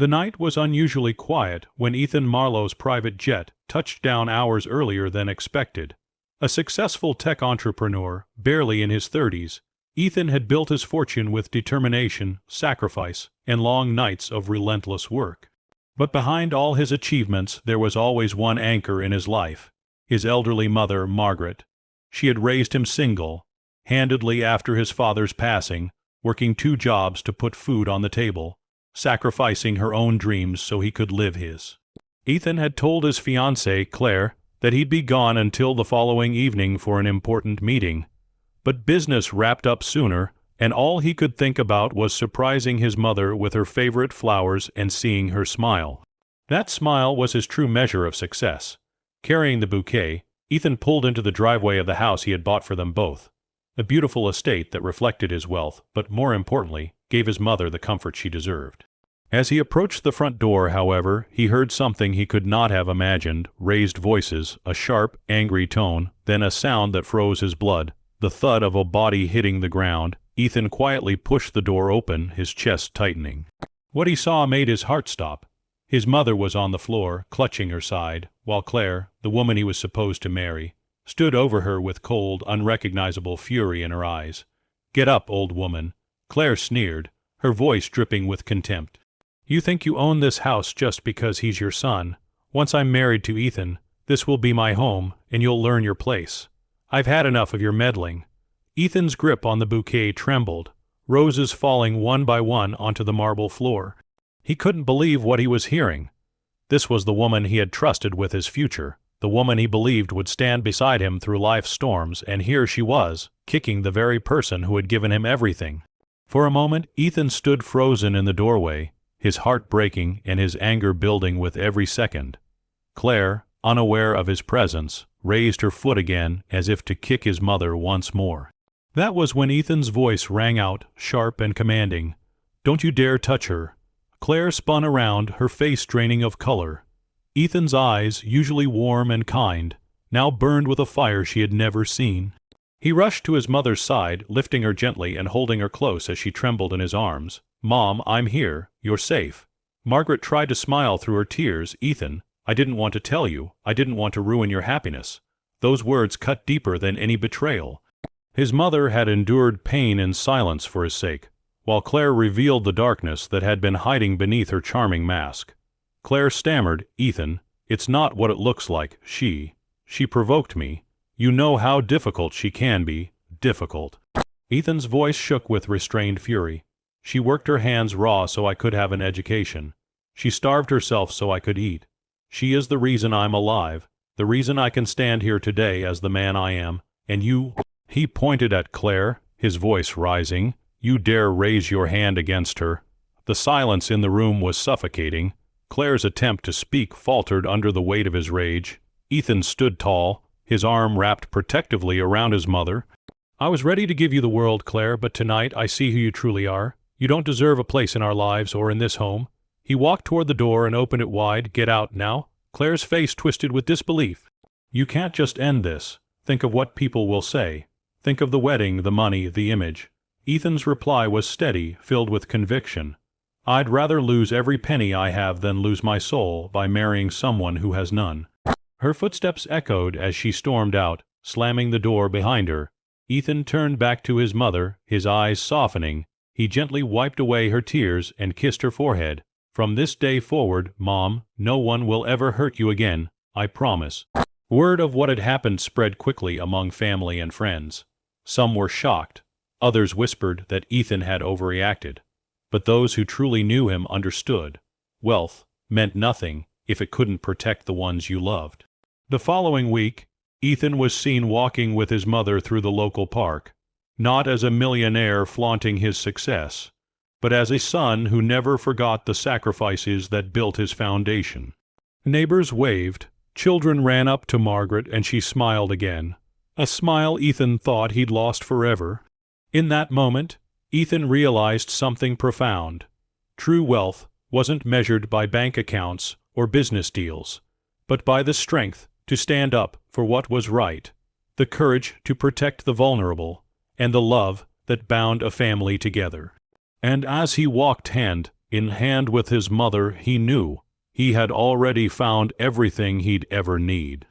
The night was unusually quiet when Ethan Marlowe's private jet touched down hours earlier than expected. A successful tech entrepreneur, barely in his 30s, Ethan had built his fortune with determination, sacrifice, and long nights of relentless work. But behind all his achievements there was always one anchor in his life: his elderly mother, Margaret. She had raised him single, handedly after his father's passing, working 2 jobs to put food on the table, sacrificing her own dreams so he could live his. Ethan had told his fiancée, Claire, that he'd be gone until the following evening for an important meeting. But business wrapped up sooner, and all he could think about was surprising his mother with her favorite flowers and seeing her smile. That smile was his true measure of success. Carrying the bouquet, Ethan pulled into the driveway of the house he had bought for them both. A beautiful estate that reflected his wealth, but more importantly, gave his mother the comfort she deserved. As he approached the front door, however, he heard something he could not have imagined: raised voices, a sharp, angry tone, then a sound that froze his blood, the thud of a body hitting the ground. Ethan quietly pushed the door open, his chest tightening. What he saw made his heart stop. His mother was on the floor, clutching her side, while Claire, the woman he was supposed to marry, stood over her with cold, unrecognizable fury in her eyes. "Get up, old woman," Claire sneered, her voice dripping with contempt. "You think you own this house just because he's your son. Once I'm married to Ethan, this will be my home, and you'll learn your place. I've had enough of your meddling." Ethan's grip on the bouquet trembled, roses falling one by one onto the marble floor. He couldn't believe what he was hearing. This was the woman he had trusted with his future, the woman he believed would stand beside him through life's storms, and here she was, kicking the very person who had given him everything. For a moment, Ethan stood frozen in the doorway, his heart breaking and his anger building with every second. Claire, unaware of his presence, raised her foot again as if to kick his mother once more. That was when Ethan's voice rang out, sharp and commanding. "Don't you dare touch her." Claire spun around, her face draining of color. Ethan's eyes, usually warm and kind, now burned with a fire she had never seen. He rushed to his mother's side, lifting her gently and holding her close as she trembled in his arms. "Mom, I'm here. You're safe." Margaret tried to smile through her tears. "Ethan, I didn't want to tell you. I didn't want to ruin your happiness." Those words cut deeper than any betrayal. His mother had endured pain in silence for his sake, while Claire revealed the darkness that had been hiding beneath her charming mask. Claire stammered, "Ethan, it's not what it looks like. She provoked me. You know how difficult she can be. Difficult." Ethan's voice shook with restrained fury. "She worked her hands raw so I could have an education. She starved herself so I could eat. She is the reason I'm alive, the reason I can stand here today as the man I am, and you—" He pointed at Claire, his voice rising. "You dare raise your hand against her." The silence in the room was suffocating. Claire's attempt to speak faltered under the weight of his rage. Ethan stood tall, his arm wrapped protectively around his mother. "I was ready to give you the world, Claire, but tonight I see who you truly are. You don't deserve a place in our lives or in this home." He walked toward the door and opened it wide. "Get out now." Claire's face twisted with disbelief. "You can't just end this. Think of what people will say. Think of the wedding, the money, the image." Ethan's reply was steady, filled with conviction. "I'd rather lose every penny I have than lose my soul by marrying someone who has none." Her footsteps echoed as she stormed out, slamming the door behind her. Ethan turned back to his mother, his eyes softening. He gently wiped away her tears and kissed her forehead. "From this day forward, Mom, no one will ever hurt you again, I promise." Word of what had happened spread quickly among family and friends. Some were shocked. Others whispered that Ethan had overreacted. But those who truly knew him understood. Wealth meant nothing if it couldn't protect the ones you loved. The following week, Ethan was seen walking with his mother through the local park, not as a millionaire flaunting his success, but as a son who never forgot the sacrifices that built his foundation. Neighbors waved. Children ran up to Margaret, and she smiled again. A smile Ethan thought he'd lost forever. In that moment, Ethan realized something profound. True wealth wasn't measured by bank accounts or business deals, but by the strength to stand up for what was right, the courage to protect the vulnerable, and the love that bound a family together. And as he walked hand In hand with his mother, he knew he had already found everything he'd ever need.